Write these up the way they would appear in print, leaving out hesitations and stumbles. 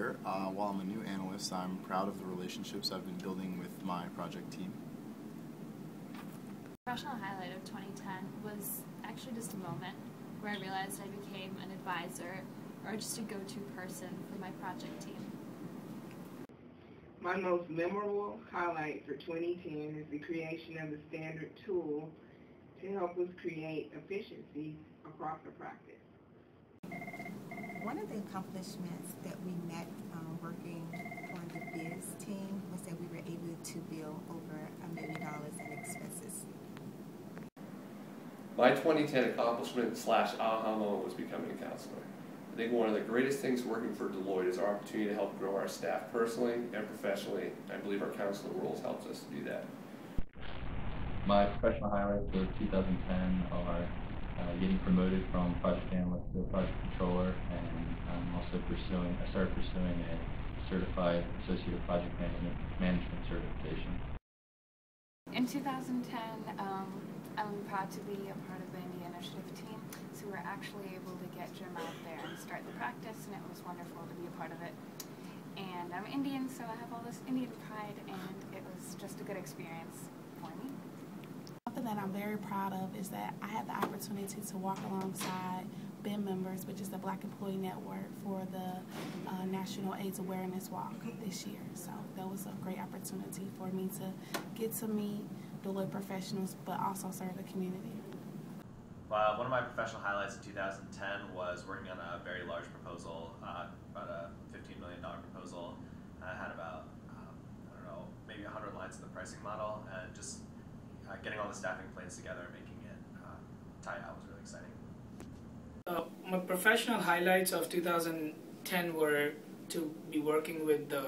year. While I'm a new analyst, I'm proud of the relationships I've been building with my project team. Professional highlight of 2010 was actually just a moment where I realized I became an advisor or just a go-to person for my project team. My most memorable highlight for 2010 is the creation of the standard tool to help us create efficiency across the practice. One of the accomplishments that we met working on the biz team was that we were able to bill over $1 million in expenses. My 2010 accomplishment / aha moment was becoming a counselor. I think one of the greatest things working for Deloitte is our opportunity to help grow our staff personally and professionally. I believe our counselor roles helps us to do that. My professional highlights of 2010 are getting promoted from project analyst to project controller, and I'm also I started pursuing a certified associate of project management certification. In 2010, I'm proud to be a part of the India Initiative team, so we're actually able to get Jim out there and start the practice, and it was wonderful to be a part of it. And I'm Indian, so I have all this Indian pride, and it was just a good experience for me. Something that I'm very proud of is that I had the opportunity to walk alongside BEM members, which is the Black Employee Network, for the National AIDS Awareness Walk this year. So that was a great opportunity for me to get to meet Deloitte professionals, but also serve the community. Well, one of my professional highlights in 2010 was working on a very large proposal, about a $15 million proposal. I had about, I don't know, maybe 100 lines in the pricing model, and just getting all the staffing plans together and making it tie out was really exciting. My professional highlights of 2010 were to be working with the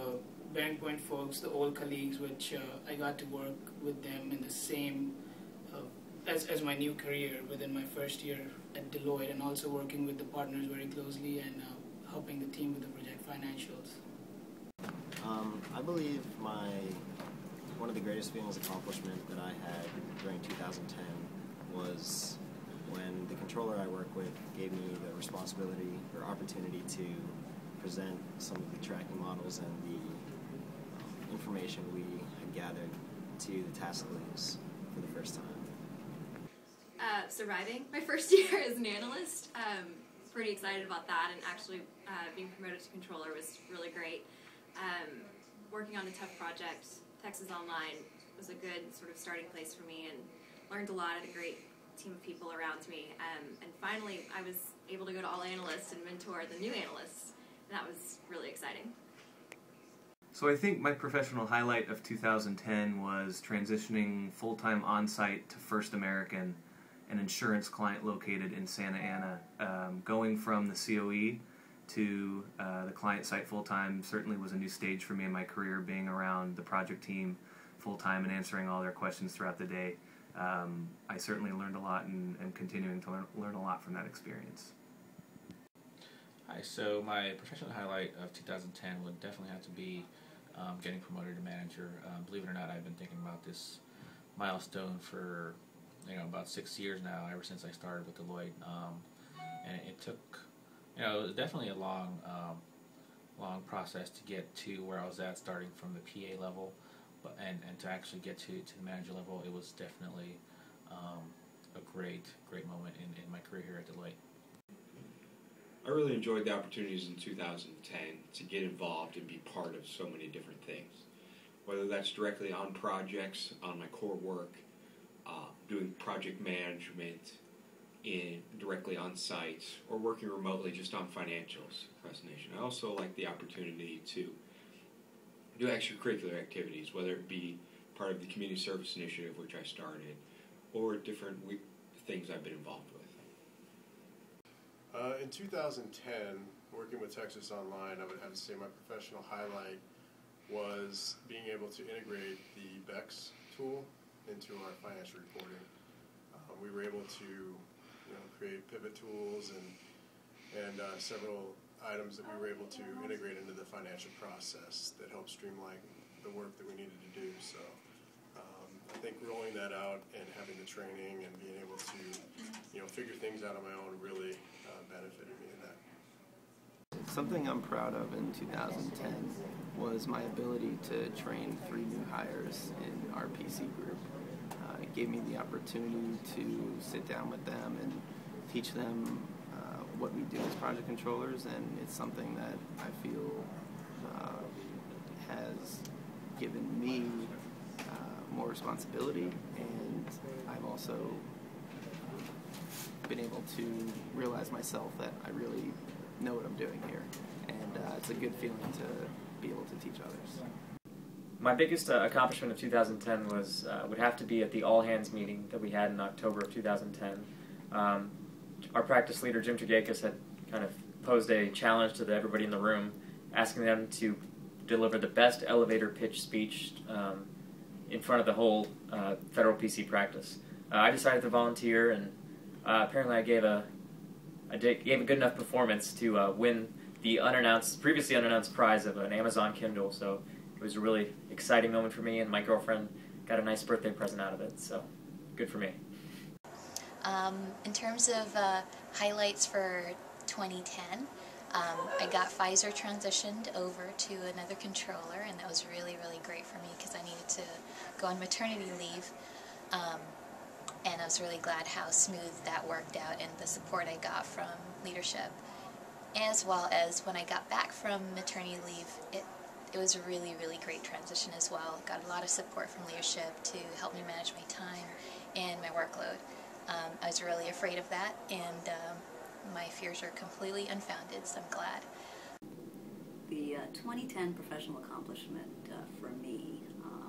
Bearing Point folks, the old colleagues, which I got to work with them in the same as my new career within my first year at Deloitte, and also working with the partners very closely and helping the team with the project financials. I believe one of the greatest feelings accomplishment that I had during 2010 was when the controller I work with gave me the responsibility or opportunity to present some of the tracking models and the information we had gathered to the task leads for the first time. Surviving my first year as an analyst. Pretty excited about that, and actually being promoted to controller was really great. Working on a tough project, Texas Online, was a good sort of starting place for me, and learned a lot. I had a great team of people around me, and finally I was able to go to All Analysts and mentor the new analysts, and that was really exciting. So I think my professional highlight of 2010 was transitioning full-time on-site to First American, an insurance client located in Santa Ana. Going from the COE to the client site full-time certainly was a new stage for me in my career, being around the project team full-time and answering all their questions throughout the day. I certainly learned a lot and am continuing to learn a lot from that experience. Hi, so my professional highlight of 2010 would definitely have to be getting promoted to manager. Believe it or not, I've been thinking about this milestone for about 6 years now, ever since I started with Deloitte, and it took, it was definitely a long process to get to where I was at, starting from the PA level, but and to actually get to the manager level. It was definitely a great moment in my career here at Deloitte. I really enjoyed the opportunities in 2010 to get involved and be part of so many different things, whether that's directly on projects, on my core work, doing project management directly on site, or working remotely just on financials across the nation. I also like the opportunity to do extracurricular activities, whether it be part of the community service initiative, which I started, or different things I've been involved with. In 2010, working with Texas Online, I would have to say my professional highlight was being able to integrate the BEX tool into our financial reporting. We were able to create pivot tools and several items that we were able to integrate into the financial process that helped streamline the work that we needed to do. So I think rolling that out and having the training and being able to figure things out on my own really benefited me in that. Something I'm proud of in 2010 was my ability to train 3 new hires in our PC group. It gave me the opportunity to sit down with them and teach them what we do as project controllers, and it's something that I feel has given me more responsibility, and I've also been able to realize myself that I really know what I'm doing here, and it's a good feeling to be able to teach others. My biggest accomplishment of 2010 was would have to be at the all-hands meeting that we had in October of 2010. Our practice leader, Jim Tragakis, had kind of posed a challenge to everybody in the room, asking them to deliver the best elevator pitch speech in front of the whole federal PC practice. I decided to volunteer, and apparently I gave a good enough performance to win the previously unannounced prize of an Amazon Kindle. So it was a really exciting moment for me, and my girlfriend got a nice birthday present out of it. So good for me. In terms of highlights for 2010, I got Pfizer transitioned over to another controller, and that was really, really great for me because I needed to go on maternity leave. And I was really glad how smooth that worked out and the support I got from leadership. As well as when I got back from maternity leave, it was a really, really great transition as well. Got a lot of support from leadership to help me manage my time and my workload. I was really afraid of that, and my fears are completely unfounded, so I'm glad. The 2010 professional accomplishment for me,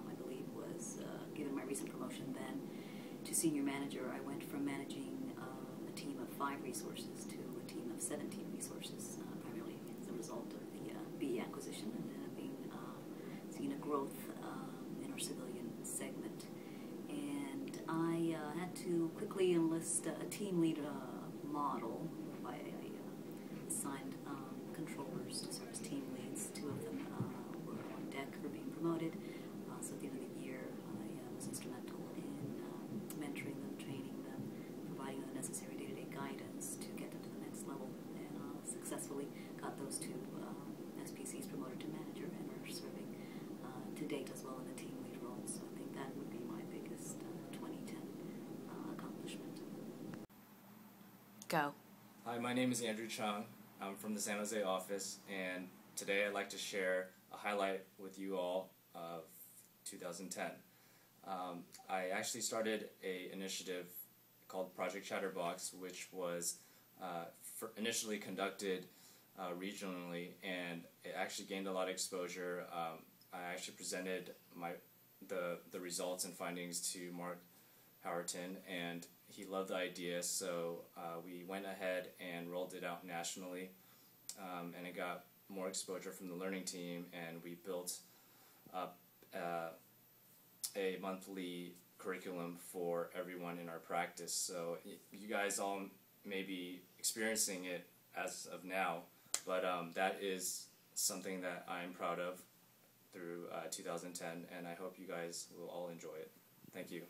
I believe, was given my recent promotion then to senior manager. I went from managing a team of 5 resources to a team of 17 resources, primarily as a result of the BE acquisition, and then seeing a growth in our civilian segment. And I had to quickly enlist a team lead model by assigned controllers to serve as team leads. 2 of them were on deck for being promoted. So at the end of the year, I was instrumental in mentoring them, training them, providing the necessary day-to-day guidance to get them to the next level, and successfully got those 2 SPCs promoted to manager and are serving to date as well in the team lead role. So I think that would be my biggest 2010 accomplishment. Go. Hi, my name is Andrew Chung. I'm from the San Jose office, and today I'd like to share a highlight with you all of 2010. I actually started an initiative called Project Chatterbox, which was initially conducted regionally, and it actually gained a lot of exposure. I actually presented the results and findings to Mark Howerton, and he loved the idea, so we went ahead and rolled it out nationally, and it got more exposure from the learning team, and we built up a monthly curriculum for everyone in our practice. So you guys all may be experiencing it as of now, but that is something that I'm proud of through 2010, and I hope you guys will all enjoy it. Thank you.